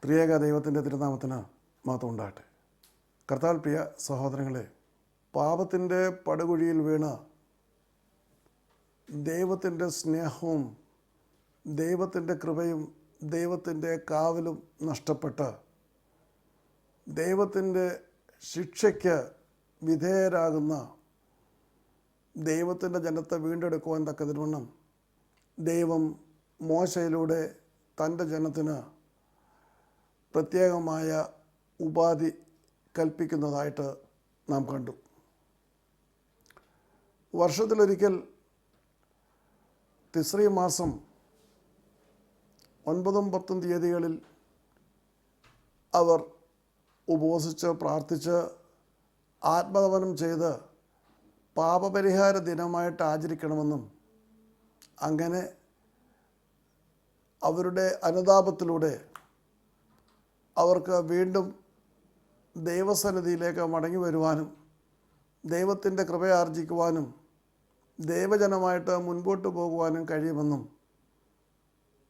ത്രിയേക ദൈവത്തിൻ്റെ തിരുനാമത്തിന് മഹത്വം ഉണ്ടാകട്ടെ. കർത്താവിൽ പ്രിയ സഹോദരങ്ങളെ, പാപത്തിൻ്റെ പടുകുഴിയിൽ വീണ് ദൈവത്തിൻ്റെ സ്നേഹവും ദൈവത്തിൻ്റെ കൃപയും ദൈവത്തിൻ്റെ കാവലും നഷ്ടപ്പെട്ട് ദൈവത്തിൻ്റെ ശിക്ഷയ്ക്ക് വിധേയരാകുന്ന ദൈവത്തിൻ്റെ ജനത്തെ വീണ്ടെടുക്കുവാൻ തക്കതിനുവണ്ണം ദൈവം മോശയിലൂടെ തൻ്റെ ജനത്തിന് പ്രത്യേകമായ ഉപാധി കൽപ്പിക്കുന്നതായിട്ട് നാം കണ്ടു. വർഷത്തിലൊരിക്കൽ തിസ്രീ മാസം 9, 10 തീയതികളിൽ അവർ ഉപവസിച്ച് പ്രാർത്ഥിച്ച് ആത്മതപനം ചെയ്ത് പാപപരിഹാര ദിനമായിട്ട് ആചരിക്കണമെന്നും അങ്ങനെ അവരുടെ അനുതാപത്തിലൂടെ അവർക്ക് വീണ്ടും ദൈവസന്നിധിയിലേക്ക് മടങ്ങി വരുവാനും ദൈവത്തിൻ്റെ കൃപയാർജിക്കുവാനും ദൈവജനമായിട്ട് മുൻപോട്ട് പോകുവാനും കഴിയുമെന്നും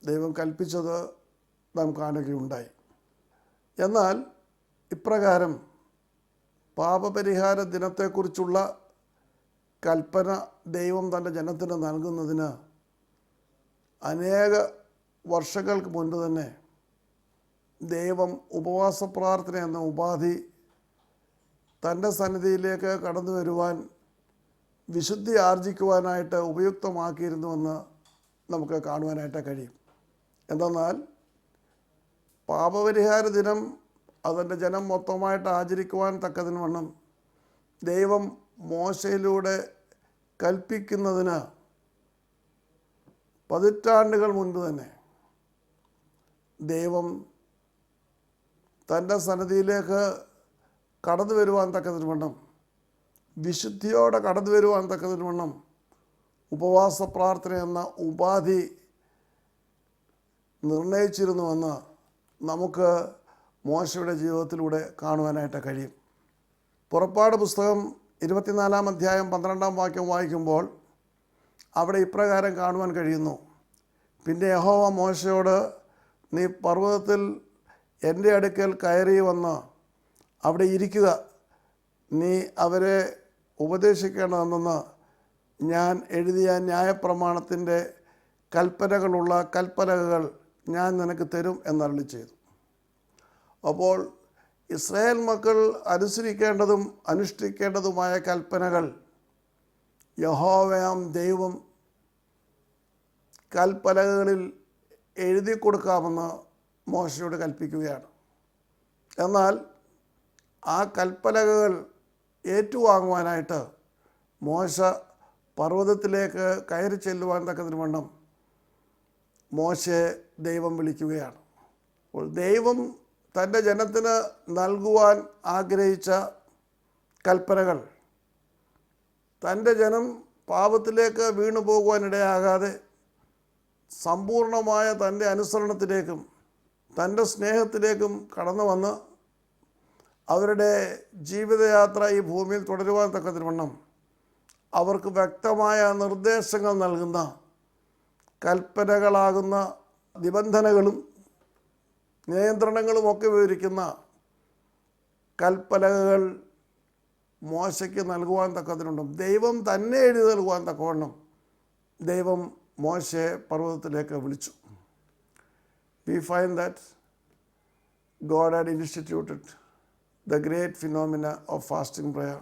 ദൈവം കൽപ്പിച്ചത് നാം കാണുകയുണ്ടായി. എന്നാൽ ഇപ്രകാരം പാപപരിഹാര ദിനത്തെക്കുറിച്ചുള്ള കൽപ്പന ദൈവം തൻ്റെ ജനത്തിന് നൽകുന്നതിന് അനേക വർഷങ്ങൾക്ക് മുൻപ് തന്നെ ദൈവം ഉപവാസ പ്രാർത്ഥന എന്ന ഉപാധി തൻ്റെ സന്നിധിയിലേക്ക് കടന്നു വരുവാൻ വിശുദ്ധി ആർജിക്കുവാനായിട്ട് ഉപയുക്തമാക്കിയിരുന്നുവെന്ന് നമുക്ക് കാണുവാനായിട്ട് കഴിയും. എന്തെന്നാൽ പാപപരിഹാര ദിനം അതിൻ്റെ ജനം മൊത്തമായിട്ട് ആചരിക്കുവാൻ തക്കതിന് വണ്ണം ദൈവം മോശയിലൂടെ കൽപ്പിക്കുന്നതിന് പതിറ്റാണ്ടുകൾ മുൻപ് തന്നെ ദൈവം തൻ്റെ സന്നിധിയിലേക്ക് കടന്നു വരുവാൻ തക്കതിന് വണ്ണം വിശുദ്ധിയോടെ കടന്നു വരുവാൻ തക്കതിന് വണ്ണം ഉപവാസ പ്രാർത്ഥന എന്ന ഉപാധി നിർണയിച്ചിരുന്നുവെന്ന് നമുക്ക് മോശയുടെ ജീവിതത്തിലൂടെ കാണുവാനായിട്ട് കഴിയും. പുറപ്പാട് പുസ്തകം 24-ാം അധ്യായം 12-ാം വാക്യം വായിക്കുമ്പോൾ അവിടെ ഇപ്രകാരം കാണുവാൻ കഴിയുന്നു: പിന്നെ യഹോവ മോശയോട്, നീ പർവ്വതത്തിൽ എൻ്റെ അടുക്കൽ കയറി വന്ന് അവിടെ ഇരിക്കുക, നീ അവരെ ഉപദേശിക്കണമെന്ന് ഞാൻ എഴുതിയ ന്യായപ്രമാണത്തിൻ്റെ കൽപ്പനകളുള്ള കൽപ്പലകകൾ ഞാൻ നിനക്ക് തരും എന്നരുളി ചെയ്തു. അപ്പോൾ ഇസ്രായേൽ മക്കൾ അനുസരിക്കേണ്ടതും അനുഷ്ഠിക്കേണ്ടതുമായ കൽപ്പനകൾ യഹോവയാം ദൈവം കൽപ്പലകകളിൽ എഴുതി കൊടുക്കാമെന്ന് മോശയോട് കൽപ്പിക്കുകയാണ്. എന്നാൽ ആ കൽപ്പലകകൾ ഏറ്റുവാങ്ങുവാനായിട്ട് മോശ പർവ്വതത്തിലേക്ക് കയറി ചെല്ലുവാൻ തക്കതിന് വണ്ണം മോശയെ ദൈവം വിളിക്കുകയാണ്. അപ്പോൾ ദൈവം തൻ്റെ ജനത്തിന് നൽകുവാൻ ആഗ്രഹിച്ച കൽപ്പനകൾ തൻ്റെ ജനം പാപത്തിലേക്ക് വീണു പോകുവാനിടയാകാതെ സമ്പൂർണമായ തൻ്റെ അനുസരണത്തിലേക്കും തൻ്റെ സ്നേഹത്തിലേക്കും കടന്നു വന്ന് അവരുടെ ജീവിതയാത്ര ഈ ഭൂമിയിൽ തുടരുവാൻ തക്കതിന് വണ്ണം അവർക്ക് വ്യക്തമായ നിർദ്ദേശങ്ങൾ നൽകുന്ന കൽപ്പനകളാകുന്ന നിബന്ധനകളും നിയന്ത്രണങ്ങളും ഒക്കെ വിവരിക്കുന്ന കൽപ്പലകകൾ മോശയ്ക്ക് നൽകുവാൻ തക്കതിനുണ്ടും ദൈവം തന്നെ എഴുതി നൽകുവാൻ തക്കവണ്ണം ദൈവം മോശയെ പർവ്വതത്തിലേക്ക് വിളിച്ചു. We find that God had instituted the great phenomena of fasting prayer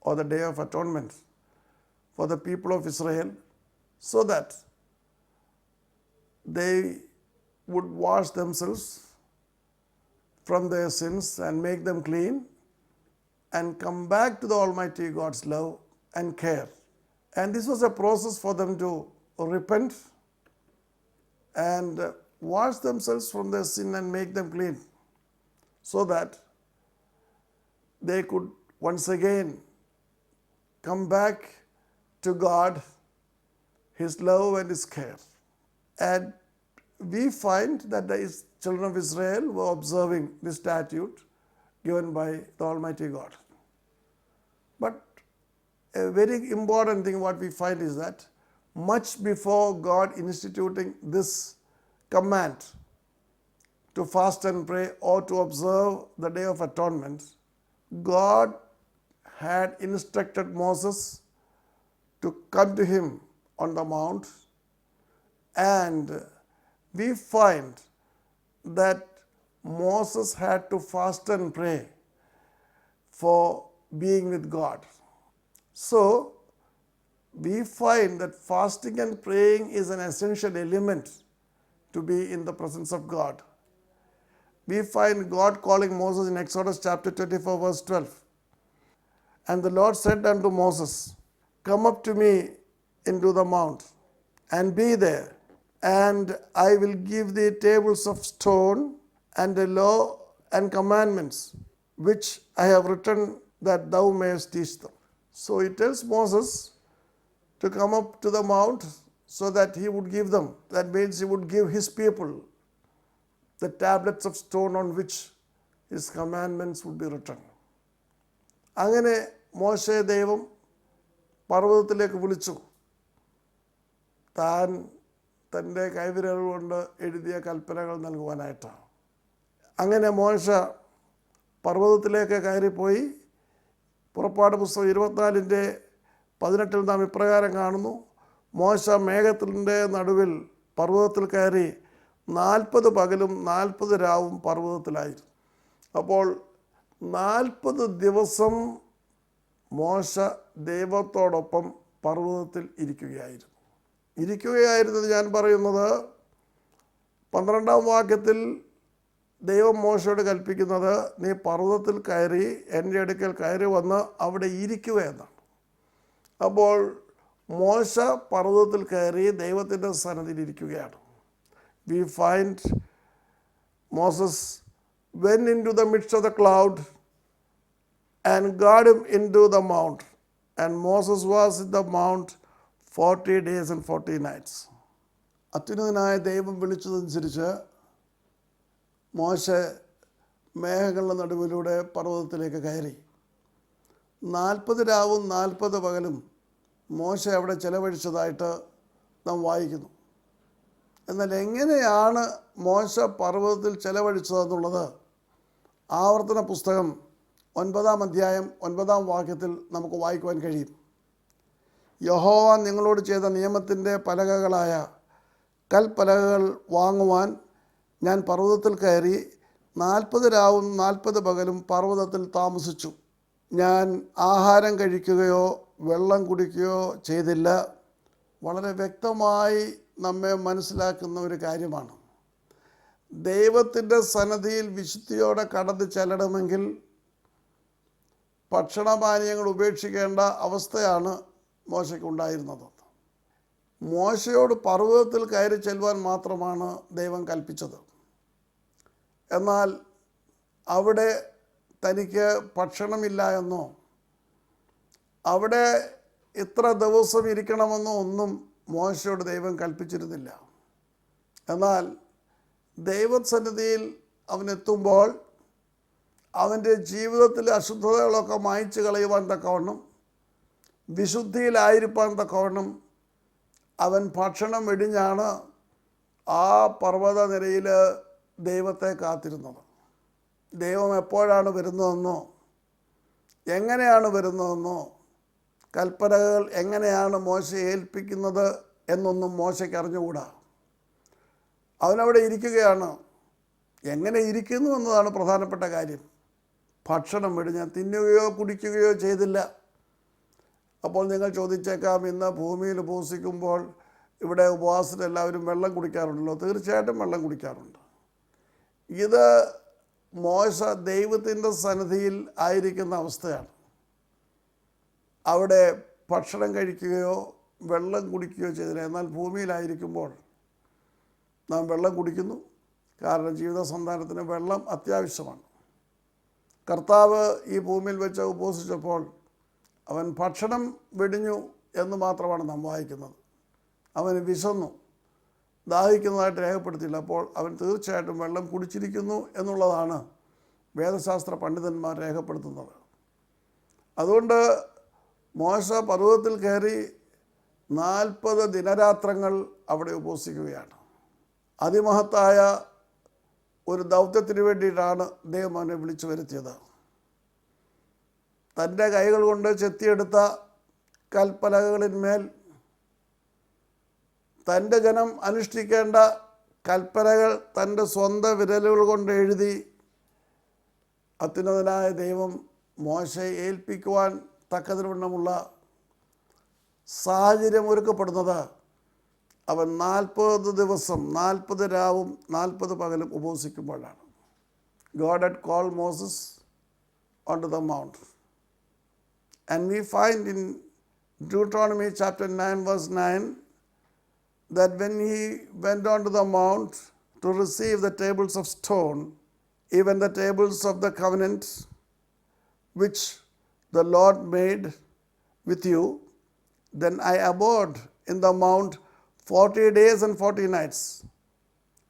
or the Day of Atonement for the people of Israel so that they would wash themselves from their sins and make them clean and come back to the Almighty God's love and care. And this was a process for them to repent and wash themselves from their sin and make them clean so that they could once again come back to God, His love and His care. And we find that the children of Israel were observing this statute given by the Almighty God. But a very important thing what we find is that much before God instituting this command to fast and pray or to observe the Day of Atonement, God had instructed Moses to come to him on the mount, and we find that Moses had to fast and pray for being with God. So, we find that fasting and praying is an essential element to be in the presence of God. We find God calling Moses in Exodus chapter 24 verse 12. And the Lord said unto Moses, come up to me into the mount and be there, and I will give thee tables of stone and a law and commandments, which I have written that thou mayest teach them. So he tells Moses to come up to the mount so that he would give them. That means he would give his people the tablets of stone on which his commandments would be written. അങ്ങനെ മോശയെ ദൈവം പർവ്വതത്തിലേക്ക് വിളിച്ചു, താൻ തൻ്റെ കൈവിരൽ കൊണ്ട് എഴുതിയ കൽപ്പനകൾ നൽകുവാനായിട്ടാണ്. അങ്ങനെ മോശ പർവ്വതത്തിലേക്ക് കയറിപ്പോയി. പുറപ്പാട് പുസ്തകം 24:18 നാം ഇപ്രകാരം കാണുന്നു, മോശ മേഘത്തിൻ്റെ നടുവിൽ പർവ്വതത്തിൽ കയറി 40 പകലും 40 രാവും പർവ്വതത്തിലായിരുന്നു. അപ്പോൾ 40 ദിവസം മോശ ദൈവത്തോടൊപ്പം പർവ്വതത്തിൽ ഇരിക്കുകയായിരുന്നത് ഞാൻ പറയുന്നത് 12-ാം വാക്യത്തിൽ ദൈവം മോശയോട് കൽപ്പിക്കുന്നത്, നീ പർവ്വതത്തിൽ കയറി എൻ്റെ അടുക്കൽ കയറി വന്ന് അവിടെ ഇരിക്കുക എന്നാണ്. അപ്പോൾ മോശ പർവ്വതത്തിൽ കയറി ദൈവത്തിൻ്റെ സന്നിധിയിൽ ഇരിക്കുകയാണ്. We find Moses went into the midst of the cloud and got him into the mount, and Moses was in the mount 40 days and 40 nights. അത്യുന്നതനായ ദൈവം വിളിച്ചതനുസരിച്ച് മോശ മേഘങ്ങളുടെ നടുവിലൂടെ പർവ്വതത്തിലേക്ക് കയറി. 40 രാവും 40 പകലും മോശ അവിടെ ചെലവഴിച്ചതായിട്ട് നാം വായിക്കുന്നു. എന്നാൽ എങ്ങനെയാണ് മോശ പർവ്വതത്തിൽ ചെലവഴിച്ചതെന്നുള്ളത് ആവർത്തന പുസ്തകം 9-ാം അധ്യായം 9-ാം വാക്യത്തിൽ നമുക്ക് വായിക്കുവാൻ കഴിയും. യഹോവ നിങ്ങളോട് ചെയ്ത നിയമത്തിൻ്റെ പലകകളായ കൽപ്പലകകൾ വാങ്ങുവാൻ ഞാൻ പർവ്വതത്തിൽ കയറി 40 രാവും 40 പകലും പർവ്വതത്തിൽ താമസിച്ചു. ഞാൻ ആഹാരം കഴിക്കുകയോ വെള്ളം കുടിക്കുകയോ ചെയ്തില്ല. വളരെ വ്യക്തമായി നമ്മെ മനസ്സിലാക്കുന്ന ഒരു കാര്യമാണ്. ദൈവത്തിൻ്റെ സന്നിധിയിൽ വിശുദ്ധിയോടെ കടന്നു ചെല്ലണമെങ്കിൽ ഭക്ഷണപാനീയങ്ങൾ ഉപേക്ഷിക്കേണ്ട അവസ്ഥയാണ് മോശയ്ക്കുണ്ടായിരുന്നത്. മോശയോട് പർവ്വതത്തിൽ കയറി ചെല്ലുവാൻ മാത്രമാണ് ദൈവം കൽപ്പിച്ചത്. എന്നാൽ അവിടെ തനിക്ക് ഭക്ഷണമില്ല എന്നോ അവിടെ ഇത്ര ദിവസം ഇരിക്കണമെന്നോ ഒന്നും മോശയോട് ദൈവം കൽപ്പിച്ചിരുന്നില്ല. എന്നാൽ ദൈവസന്നിധിയിൽ അവനെത്തുമ്പോൾ അവൻ്റെ ജീവിതത്തിലെ അശുദ്ധതകളൊക്കെ മായ്ച്ചു കളയുവാൻ തക്കവണ്ണം, വിശുദ്ധിയിലായിരിക്കാൻ തക്കവണ്ണം അവൻ ഭക്ഷണം വെടിഞ്ഞാണ് ആ പർവ്വത നിരയിൽ ദൈവത്തെ കാത്തിരുന്നത്. ദൈവം എപ്പോഴാണ് വരുന്നതെന്നോ എങ്ങനെയാണ് വരുന്നതെന്നോ കൽപ്പനകൾ എങ്ങനെയാണ് മോശയെ ഏൽപ്പിക്കുന്നത് എന്നൊന്നും മോശയ്ക്ക് അറിഞ്ഞുകൂടാ. അവനവിടെ ഇരിക്കുകയാണ്. എങ്ങനെ ഇരിക്കുന്നു എന്നതാണ് പ്രധാനപ്പെട്ട കാര്യം. ഭക്ഷണം വെടിഞ്ഞ് തിന്നുകയോ കുടിക്കുകയോ ചെയ്തില്ല. അപ്പോൾ നിങ്ങൾ ചോദിച്ചേക്കാം, ഇന്ന് ഭൂമിയിൽ ഉപവസിക്കുമ്പോൾ ഇവിടെ ഉപവാസത്തിൽ എല്ലാവരും വെള്ളം കുടിക്കാറുണ്ടല്ലോ. തീർച്ചയായിട്ടും വെള്ളം കുടിക്കാറുണ്ട്. ഇത് മോശ ദൈവത്തിൻ്റെ സന്നിധിയിൽ ആയിരിക്കുന്ന അവസ്ഥയാണ്. അവിടെ ഭക്ഷണം കഴിക്കുകയോ വെള്ളം കുടിക്കുകയോ ചെയ്തില്ല. എന്നാൽ ഭൂമിയിലായിരിക്കുമ്പോൾ നാം വെള്ളം കുടിക്കുന്നു. കാരണം ജീവിത സന്ധാനത്തിന് വെള്ളം അത്യാവശ്യമാണ്. കർത്താവ് ഈ ഭൂമിയിൽ വെച്ച് ഉപവസിച്ചപ്പോൾ അവൻ ഭക്ഷണം വെടിഞ്ഞു എന്ന് മാത്രമാണ് നാം വായിക്കുന്നത്. അവന് വിശന്നു, ദാഹിക്കുന്നതായിട്ട് രേഖപ്പെടുത്തിയില്ല. അപ്പോൾ അവൻ തീർച്ചയായിട്ടും വെള്ളം കുടിച്ചിരിക്കുന്നു എന്നുള്ളതാണ് വേദശാസ്ത്ര പണ്ഡിതന്മാർ രേഖപ്പെടുത്തുന്നത്. അതുകൊണ്ട് മോശ പർവ്വതത്തിൽ കയറി 40 ദിനരാത്രങ്ങൾ അവിടെ ഉപവസിക്കുകയാണ്. അതിമഹത്തായ ഒരു ദൗത്യത്തിന് വേണ്ടിയിട്ടാണ് ദൈവം അവനെ വിളിച്ചു വരുത്തിയത്. തൻ്റെ കൈകൾ കൊണ്ട് ചെത്തിയെടുത്ത കൽപ്പലകളിന്മേൽ തൻ്റെ ജനം അനുഷ്ഠിക്കേണ്ട കൽപ്പനകൾ തൻ്റെ സ്വന്തം വിരലുകൾ കൊണ്ട് എഴുതി അത്യുന്നതനായ ദൈവം മോശയെ ഏൽപ്പിക്കുവാൻ തക്കതിനുമുള്ള സാഹചര്യം ഒരുക്കപ്പെടുന്നത് അവൻ 40 ദിവസം 40 രാവും 40 പകലും ഉപവസിക്കുമ്പോഴാണ്. God had called Moses onto the mount. And we find in Deuteronomy chapter 9 verse 9 that when he went onto the mount to receive the tables of stone, even the tables of the covenant which the Lord made with you, then I abode in the mount 40 days and 40 nights.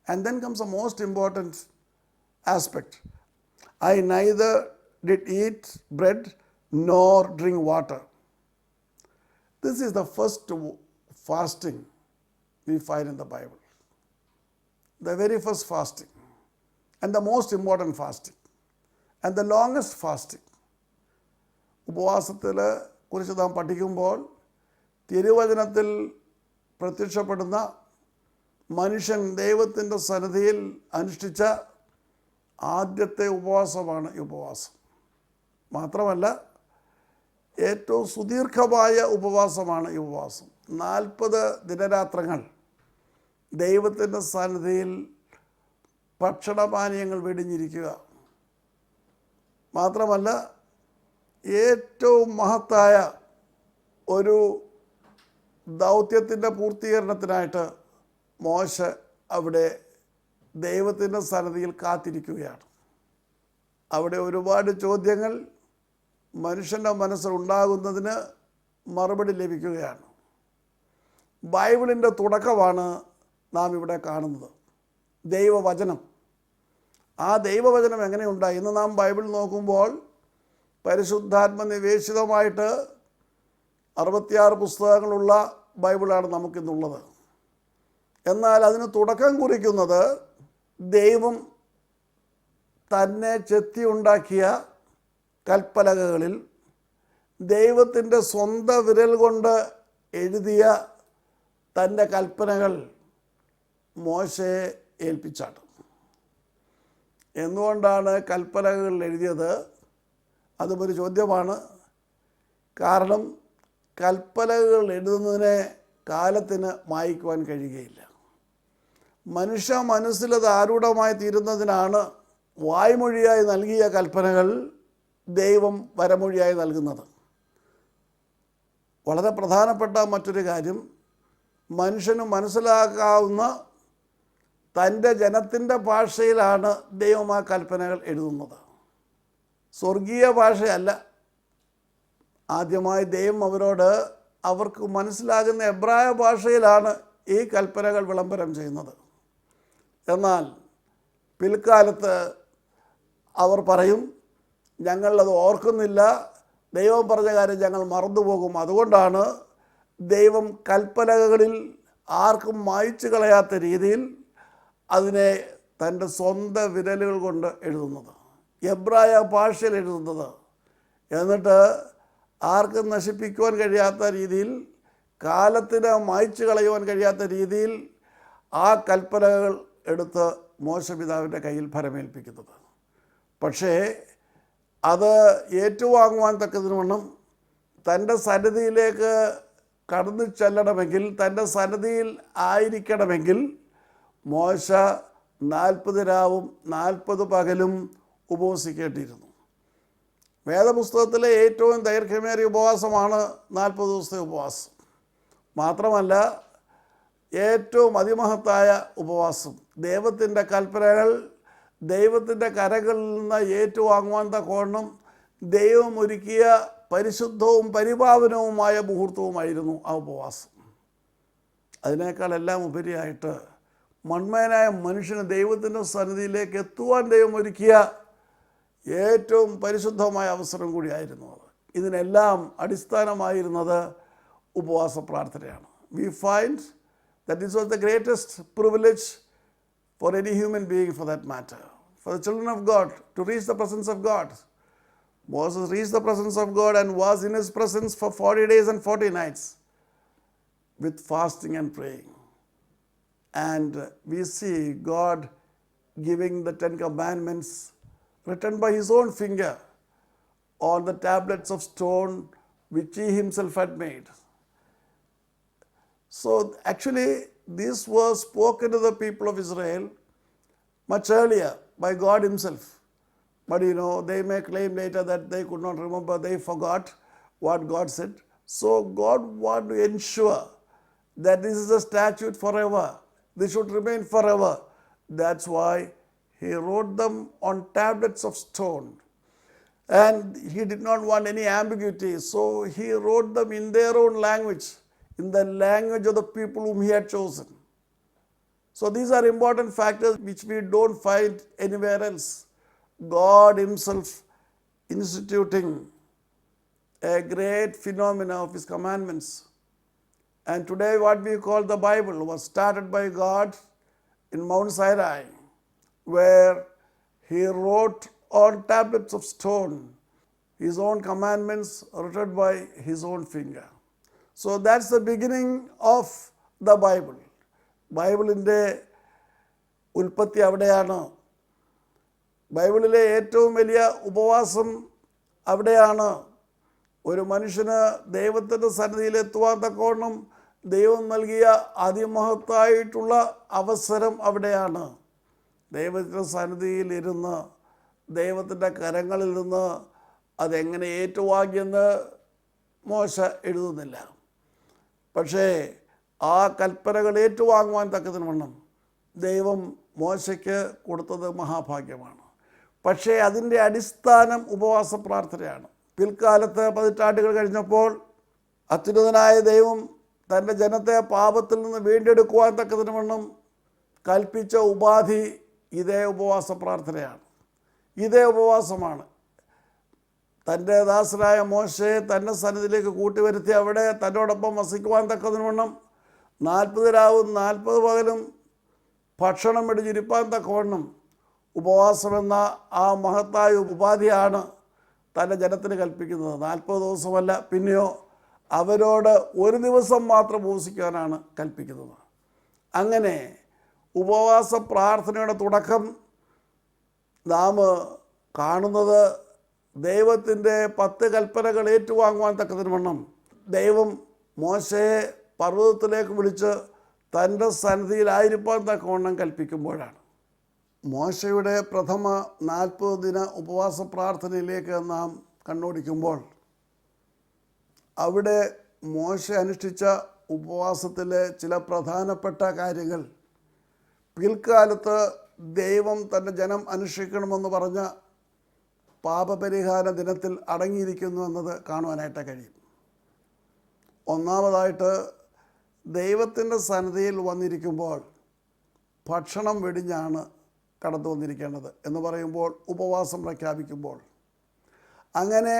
And then comes the most important aspect. I neither did eat bread nor drink water. This is the first fasting we find in the Bible. The very first fasting and the most important fasting and the longest fasting. ഉപവാസത്തിൽ കുറിച്ച് നാം പഠിക്കുമ്പോൾ തിരുവചനത്തിൽ പ്രത്യക്ഷപ്പെടുന്ന മനുഷ്യൻ ദൈവത്തിൻ്റെ സന്നിധിയിൽ അനുഷ്ഠിച്ച ആദ്യത്തെ ഉപവാസമാണ് ഈ ഉപവാസം. മാത്രമല്ല ഏറ്റവും സുദീർഘമായ ഉപവാസമാണ് ഈ ഉപവാസം. 40 ദിനരാത്രങ്ങൾ ദൈവത്തിൻ്റെ സന്നിധിയിൽ ഭക്ഷണപാനീയങ്ങൾ വെടിഞ്ഞിരിക്കുക. മാത്രമല്ല ഏറ്റവും മഹത്തായ ഒരു ദൗത്യത്തിൻ്റെ പൂർത്തീകരണത്തിനായിട്ട് മോശെ അവിടെ ദൈവത്തിൻ്റെ സന്നിധിയിൽ കാത്തിരിക്കുകയാണ്. അവിടെ ഒരുപാട് ചോദ്യങ്ങൾ മനുഷ്യൻ്റെ മനസ്സിലുണ്ടാകുന്നതിന് മറുപടി ലഭിക്കുകയാണ്. ബൈബിളിൻ്റെ തുടക്കമാണ് നാം ഇവിടെ കാണുന്നത്, ദൈവവചനം. ആ ദൈവവചനം എങ്ങനെയുണ്ടായി? ഇന്ന് നാം ബൈബിൾ നോക്കുമ്പോൾ പരിശുദ്ധാത്മ നിവേശിതമായിട്ട് 66 പുസ്തകങ്ങളുള്ള ബൈബിളാണ് നമുക്കിന്നുള്ളത്. എന്നാൽ അതിന് തുടക്കം കുറിക്കുന്നത് ദൈവം തന്നെ ചെത്തിയുണ്ടാക്കിയ കൽപ്പലകകളിൽ ദൈവത്തിൻ്റെ സ്വന്തം വിരൽ കൊണ്ട് എഴുതിയ തൻ്റെ കൽപ്പനകൾ മോശയെ ഏൽപ്പിച്ചാണ്. എന്തുകൊണ്ടാണ് കൽപ്പനകൾ എഴുതിയത്? അതും ഒരു ചോദ്യമാണ്. കാരണം കൽപ്പനകൾ എഴുതുന്നതിനെ കാലത്തിന് മായ്ക്കുവാൻ കഴിയുകയില്ല. മനുഷ്യ മനസ്സിലത് ആരൂഢമായി തീരുന്നതിനാണ് വായ്മൊഴിയായി നൽകിയ കൽപ്പനകൾ ദൈവം വരമൊഴിയായി നൽകുന്നത്. വളരെ പ്രധാനപ്പെട്ട മറ്റൊരു കാര്യം, മനുഷ്യന് മനസ്സിലാക്കാവുന്ന തൻ്റെ ജനത്തിൻ്റെ ഭാഷയിലാണ് ദൈവം ആ കൽപ്പനകൾ എഴുതുന്നത്. സ്വർഗീയ ഭാഷയല്ല. ആദ്യമായി ദൈവം അവർക്ക് മനസ്സിലാകുന്ന എബ്രായ ഭാഷയിലാണ് ഈ കൽപ്പനകൾ വിളംബരം ചെയ്യുന്നത്. എന്നാൽ പിൽക്കാലത്ത് അവർ പറയും, ഞങ്ങളത് ഓർക്കുന്നില്ല, ദൈവം പറഞ്ഞ കാര്യം ഞങ്ങൾ മറന്നുപോകും. അതുകൊണ്ടാണ് ദൈവം കൽപ്പനകളിൽ ആർക്കും മായ്ച്ചു കളയാത്ത രീതിയിൽ അതിനെ തൻ്റെ സ്വന്തം വിരലുകൾ കൊണ്ട് എഴുതുന്നത്, എബ്രായ ഭാഷയിൽ എഴുതുന്നത്. എന്നിട്ട് ആർക്കും നശിപ്പിക്കുവാൻ കഴിയാത്ത രീതിയിൽ, കാലത്തിന് മായ്ച്ചു കളയുവാൻ കഴിയാത്ത രീതിയിൽ ആ കൽപ്പനകൾ എടുത്ത് മോശപിതാവിൻ്റെ കയ്യിൽ ഫലമേൽപ്പിക്കുന്നത്. പക്ഷേ അത് ഏറ്റുവാങ്ങുവാൻ തക്കതിനുവണ്ണം തൻ്റെ സന്നിധിയിലേക്ക് കടന്നു ചെല്ലണമെങ്കിൽ, തൻ്റെ സന്നിധിയിൽ ആയിരിക്കണമെങ്കിൽ മോശ 40 രാവും 40 പകലും ഉപവസിക്കേണ്ടിയിരുന്നു. വേദപുസ്തകത്തിലെ ഏറ്റവും ദൈർഘ്യമേറിയ ഉപവാസമാണ് 40 ദിവസത്തെ ഉപവാസം. മാത്രമല്ല ഏറ്റവും അതിമഹത്തായ ഉപവാസം, ദൈവത്തിൻ്റെ കൽപ്പനകൾ ദൈവത്തിൻ്റെ കരകളിൽ നിന്ന് ഏറ്റുവാങ്ങുവാൻ തക്കവണ്ണം ദൈവം ഒരുക്കിയ പരിശുദ്ധവും പരിപാവനവുമായ മുഹൂർത്തവുമായിരുന്നു ആ ഉപവാസം. അതിനേക്കാളെല്ലാം ഉപരിയായിട്ട് മൺമയനായ മനുഷ്യന് ദൈവത്തിൻ്റെ സന്നിധിയിലേക്ക് എത്തുവാൻ ദൈവം ഒരുക്കിയ ഏറ്റവും പരിശുദ്ധമായ അവസരം കൂടിയായിരുന്നു അത്. ഇതിനെല്ലാം അടിസ്ഥാനമായിരുന്നത് ഉപവാസ പ്രാർത്ഥനയാണ്. We find that this was the greatest privilege for any human being for that matter, for the children of God to reach the presence of God. Moses reached the presence of God and was in his presence for 40 days and 40 nights with fasting and praying. And we see God giving the 10 commandments written by his own finger on the tablets of stone which he himself had made. So actually this was spoken to the people of Israel much earlier by God himself. But they may claim later that they could not remember, they forgot what God said. So God wanted to ensure that this is a statute forever. This should remain forever. That's why he wrote them on tablets of stone. And he did not want any ambiguity. So he wrote them in their own language, in the language of the people whom he had chosen. So these are important factors which we don't find anywhere else. God himself instituting a great phenomena of his commandments. And today what we call the Bible was started by God in Mount Sinai, where he wrote on tablets of stone his own commandments written by his own finger. So that's the beginning of the Bible. ബൈബിളിൻ്റെ ഉൽപ്പത്തി അവിടെയാണ്. ബൈബിളിലെ ഏറ്റവും വലിയ ഉപവാസം അവിടെയാണ്. ഒരു മനുഷ്യന് ദൈവത്തിൻ്റെ സന്നിധിയിൽ എത്തുവാൻ തക്കവണ്ണം ദൈവം നൽകിയ അതിമഹത്തായിട്ടുള്ള അവസരം അവിടെയാണ്. ദൈവത്തിൻ്റെ സന്നിധിയിൽ ഇരുന്ന് ദൈവത്തിൻ്റെ കരങ്ങളിൽ നിന്ന് അതെങ്ങനെ ഏറ്റുവാങ്ങിയെന്ന് മോശ എഴുതുന്നില്ല. പക്ഷേ ആ കൽപ്പനകൾ ഏറ്റുവാങ്ങുവാൻ തക്കതിന് ദൈവം മോശയ്ക്ക് കൊടുത്തത് മഹാഭാഗ്യമാണ്. പക്ഷേ അതിൻ്റെ അടിസ്ഥാനം ഉപവാസ പ്രാർത്ഥനയാണ്. പിൽക്കാലത്ത് പതിറ്റാണ്ടുകൾ കഴിഞ്ഞപ്പോൾ അത്യുന്നതനായ ദൈവം തൻ്റെ ജനത്തെ പാപത്തിൽ നിന്ന് വീണ്ടെടുക്കുവാൻ തക്കതിന് കൽപ്പിച്ച ഉപാധി ഇതേ ഉപവാസ പ്രാർത്ഥനയാണ്. ഇതേ ഉപവാസമാണ്. തൻ്റെ ദാസനായ മോശയെ തൻ്റെ സന്നിധിയിലേക്ക് കൂട്ടിവരുത്തി അവിടെ തന്നോടൊപ്പം വസിക്കുവാൻ തക്കതിന് 40 രാവും 40 പകലും ഭക്ഷണം വെടിഞ്ഞിരിപ്പാൻ തക്കവണ്ണം ഉപവാസമെന്ന ആ മഹത്തായ ഉപാധിയാണ് തൻ്റെ ജനത്തിന് കൽപ്പിക്കുന്നത്. 40 ദിവസമല്ല, പിന്നെയോ അവരോട് ഒരു ദിവസം മാത്രം ഉപവസിക്കാനാണ് കൽപ്പിക്കുന്നത്. അങ്ങനെ ഉപവാസ പ്രാർത്ഥനയുടെ തുടക്കം നാം കാണുന്നത് ദൈവത്തിൻ്റെ 10 കൽപ്പനകൾ ഏറ്റുവാങ്ങുവാൻ തക്കതിന് ദൈവം മോശയെ പർവ്വതത്തിലേക്ക് വിളിച്ച് തൻ്റെ സന്നിധിയിലായിരിക്കാൻ തക്കവണ്ണം കൽപ്പിക്കുമ്പോഴാണ്. മോശയുടെ പ്രഥമ 40 ദിന ഉപവാസ പ്രാർത്ഥനയിലേക്ക് നാം കണ്ണോടിക്കുമ്പോൾ അവിടെ മോശ അനുഷ്ഠിച്ച ഉപവാസത്തിലെ ചില പ്രധാനപ്പെട്ട കാര്യങ്ങൾ പിൽക്കാലത്ത് ദൈവം തൻ്റെ ജനം അനുഷ്ഠിക്കണമെന്ന് പറഞ്ഞ പാപപരിഹാര ദിനത്തിൽ അടങ്ങിയിരിക്കുന്നു എന്നത് കാണുവാനായിട്ട് കഴിയും. ഒന്നാമതായിട്ട് ദൈവത്തിൻ്റെ സന്നിധിയിൽ വന്നിരിക്കുമ്പോൾ ഭക്ഷണം വെടിഞ്ഞാണ് കടന്നു വന്നിരിക്കേണ്ടത് എന്ന് പറയുമ്പോൾ ഉപവാസം പ്രഖ്യാപിക്കുമ്പോൾ അങ്ങനെ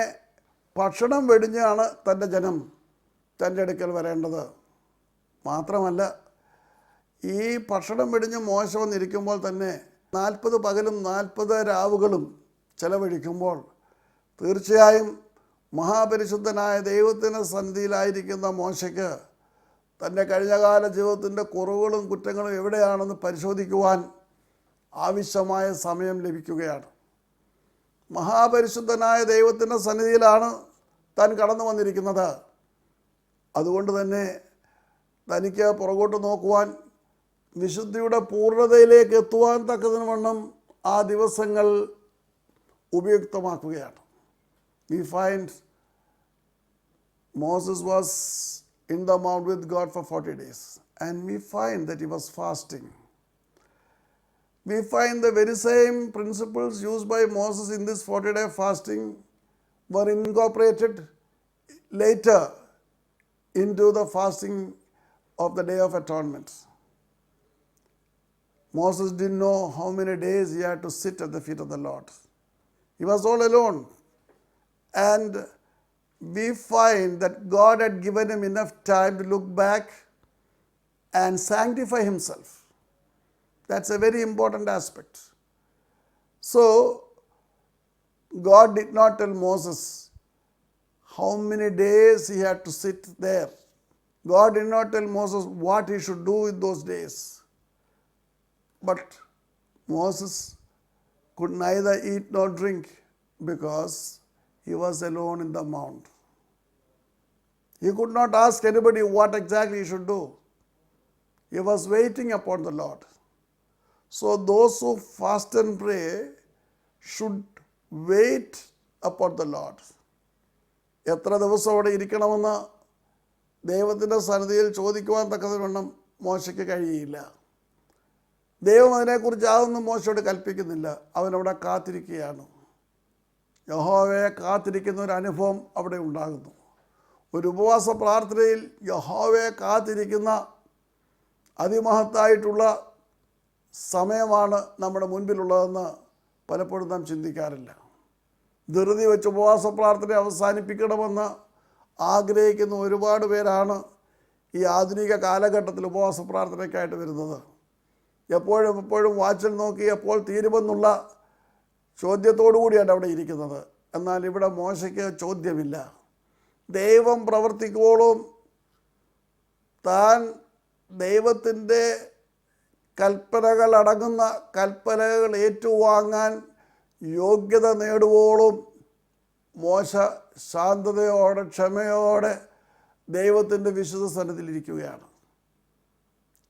ഭക്ഷണം വെടിഞ്ഞാണ് തൻ്റെ ജനം തൻ്റെ അടുക്കൽ വരേണ്ടത്. മാത്രമല്ല ഈ ഭക്ഷണം വെടിഞ്ഞ് മോശ വന്നിരിക്കുമ്പോൾ തന്നെ 40 പകലും 40 രാവുകളും ചെലവഴിക്കുമ്പോൾ തീർച്ചയായും മഹാപരിശുദ്ധനായ ദൈവത്തിൻ്റെ സന്നിധിയിലായിരിക്കുന്ന മോശയ്ക്ക് തൻ്റെ കഴിഞ്ഞകാല ജീവിതത്തിൻ്റെ കുറവുകളും കുറ്റങ്ങളും എവിടെയാണെന്ന് പരിശോധിക്കുവാൻ ആവശ്യമായ സമയം ലഭിക്കുകയാണ്. മഹാപരിശുദ്ധനായ ദൈവത്തിൻ്റെ സന്നിധിയിലാണ് താൻ കടന്നു വന്നിരിക്കുന്നത്. അതുകൊണ്ട് തന്നെ തനിക്ക് പുറകോട്ട് നോക്കുവാൻ, വിശുദ്ധിയുടെ പൂർണ്ണതയിലേക്ക് എത്തുവാൻ തക്കതിന് ആ ദിവസങ്ങൾ ഉപയുക്തമാക്കുകയാണ്. We find Moses was in the mount with God for 40 days and we find that he was fasting. We find the very same principles used by Moses in this 40-day fasting were incorporated later into the fasting of the Day of Atonement. Moses didn't know how many days he had to sit at the feet of the Lord. He was all alone. And we find that God had given him enough time to look back and sanctify himself. That's a very important aspect. So, God did not tell Moses how many days he had to sit there. God did not tell Moses what he should do in those days. But Moses could neither eat nor drink because he was alone in the mount. He could not ask anybody what exactly he should do. He was waiting upon the Lord. So those who fast and pray should wait upon the Lord. എത്ര ദിവസം അവിടെ ഇരിക്കണമെന്ന് ദൈവത്തിൻ്റെ സന്നിധിയിൽ ചോദിക്കുവാൻ തക്കവണ്ണം മോശയ്ക്ക് കഴിയില്ല. ദൈവം അതിനെക്കുറിച്ച് അതൊന്നും മോശയോട് കൽപ്പിക്കുന്നില്ല. അവനവിടെ കാത്തിരിക്കുകയാണ്. യഹോവയെ കാത്തിരിക്കുന്ന ഒരു അനുഭവം അവിടെ ഉണ്ടാകുന്നു. ഒരു ഉപവാസ പ്രാർത്ഥനയിൽ യഹോവയെ കാത്തിരിക്കുന്ന അതിമഹത്തായിട്ടുള്ള സമയമാണ് നമ്മുടെ മുൻപിലുള്ളതെന്ന് പലപ്പോഴും നാം ചിന്തിക്കാറില്ല. ധൃതി വെച്ച് ഉപവാസ പ്രാർത്ഥന അവസാനിപ്പിക്കണമെന്ന് ആഗ്രഹിക്കുന്ന ഒരുപാട് പേരാണ് ഈ ആധുനിക കാലഘട്ടത്തിൽ ഉപവാസ പ്രാർത്ഥനയ്ക്കായിട്ട് വരുന്നത്. എപ്പോഴും വാച്ചിൽ നോക്കി എപ്പോൾ തീരുമെന്നുള്ള ചോദ്യത്തോടു കൂടിയാണ് അവിടെ ഇരിക്കുന്നത്. എന്നാൽ ഇവിടെ മോശയ്ക്ക് ചോദ്യമില്ല. ദൈവം പ്രവർത്തിക്കുവോളും താൻ ദൈവത്തിൻ്റെ കൽപ്പനകൾ അടങ്ങുന്ന കൽപ്പനകൾ ഏറ്റുവാങ്ങാൻ യോഗ്യത നേടുവോളും മോശ ശാന്തതയോടെ ക്ഷമയോടെ ദൈവത്തിൻ്റെ വിശുദ്ധ സന്നിധിയിലിരിക്കുകയാണ്.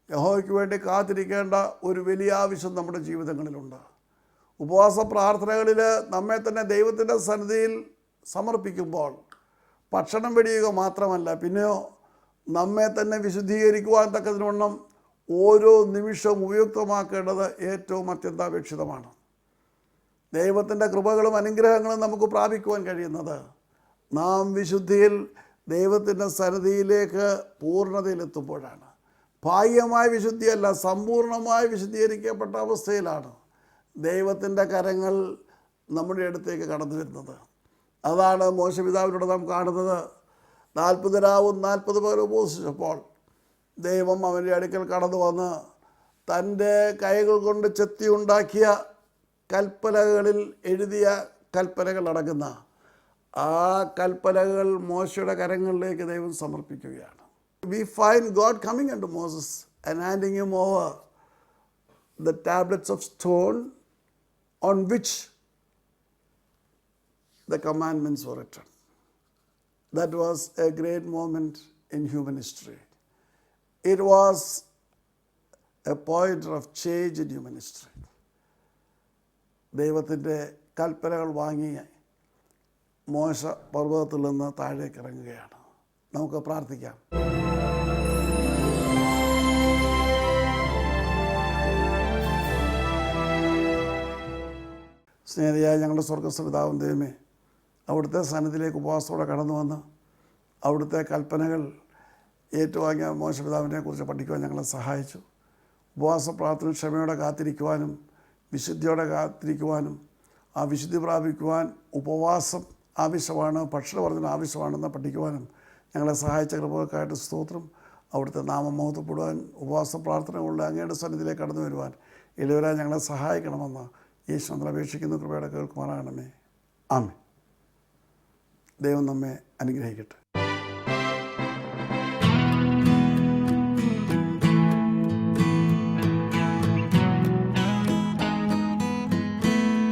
യഹോവയ്ക്ക് വേണ്ടി കാത്തിരിക്കേണ്ട ഒരു വലിയ ആവശ്യം നമ്മുടെ ജീവിതങ്ങളിലുണ്ട്. ഉപവാസ പ്രാർത്ഥനകളിൽ നമ്മെ തന്നെ ദൈവത്തിൻ്റെ സന്നിധിയിൽ സമർപ്പിക്കുമ്പോൾ ഭക്ഷണം വെടിയുക മാത്രമല്ല, പിന്നെയോ നമ്മെ തന്നെ വിശുദ്ധീകരിക്കുവാൻ തക്കതിനൊന്നും ഓരോ നിമിഷവും ഉപയുക്തമാക്കേണ്ടത് ഏറ്റവും അത്യന്താപേക്ഷിതമാണ്. ദൈവത്തിൻ്റെ കൃപകളും അനുഗ്രഹങ്ങളും നമുക്ക് പ്രാപിക്കുവാൻ കഴിയുന്നത് നാം വിശുദ്ധിയിൽ ദൈവത്തിൻ്റെ സന്നിധിയിലേക്ക് പൂർണ്ണതയിലെത്തുമ്പോഴാണ്. ഭാഗ്യമായ വിശുദ്ധിയല്ല, സമ്പൂർണ്ണമായി വിശുദ്ധീകരിക്കപ്പെട്ട അവസ്ഥയിലാണ് ദൈവത്തിൻ്റെ കരങ്ങൾ നമ്മുടെ അടുത്തേക്ക് കടന്നു വരുന്നത്. അതാണ് മോശപിതാവിലൂടെ നാം കാണുന്നത്. 40 രാവും 40 പകലും ഉപവസിച്ചപ്പോൾ ദൈവം അവൻ്റെ അടുക്കൽ കടന്നു വന്ന് തൻ്റെ കൈകൾ കൊണ്ട് ചെത്തി ഉണ്ടാക്കിയ കൽപ്പനകളിൽ എഴുതിയ കൽപ്പനകൾ അടങ്ങുന്ന ആ കൽപ്പനകൾ മോശയുടെ കരങ്ങളിലേക്ക് ദൈവം സമർപ്പിക്കുകയാണ്. We find God coming unto Moses and handing him over the tablets of stone on which the commandments were written. That was a great moment in human history. It was a point of change in human history. ദൈവത്തിൻ്റെ കൽപ്പനകൾ വാങ്ങി മോശ പർവ്വതത്തിൽ നിന്ന് താഴേക്ക് ഇറങ്ങുകയാണ്. നമുക്ക് പ്രാർത്ഥിക്കാം. സ്നേഹിതയായ ഞങ്ങളുടെ സ്വർഗ്ഗസ്ഥപിതാവും ദൈവമേ, അവിടുത്തെ സന്നിധിയിലേക്ക് ഉപവാസത്തോടെ കടന്നു വന്ന് അവിടുത്തെ കൽപ്പനകൾ ഏറ്റുവാങ്ങിയ മോശപിതാവിനെ കുറിച്ച് പഠിക്കുവാൻ ഞങ്ങളെ സഹായിച്ചു. ഉപവാസ പ്രാർത്ഥന ക്ഷമയോടെ കാത്തിരിക്കുവാനും വിശുദ്ധിയോടെ കാത്തിരിക്കുവാനും ആ വിശുദ്ധി പ്രാപിക്കുവാൻ ഉപവാസം ആവശ്യമാണ്, ഭക്ഷണവർദ്ധന ആവശ്യമാണെന്ന് പഠിക്കുവാനും ഞങ്ങളെ സഹായിച്ച കൃപകൾക്കായിട്ട് സ്തോത്രം. അവിടുത്തെ നാമം മഹത്വപ്പെടുവാൻ ഉപവാസ പ്രാർത്ഥനകളുടെ അങ്ങയുടെ സന്നിധിയിലേക്ക് കടന്നു വരുവാൻ ഇളവരായി ഞങ്ങളെ സഹായിക്കണമെന്ന് യേശുവിൽ അപേക്ഷിക്കുന്ന കൃപയുടെ കേൾക്കുമാറാകണമേ. ആമേൻ. ദൈവം നമ്മെ അനുഗ്രഹിക്കട്ടെ.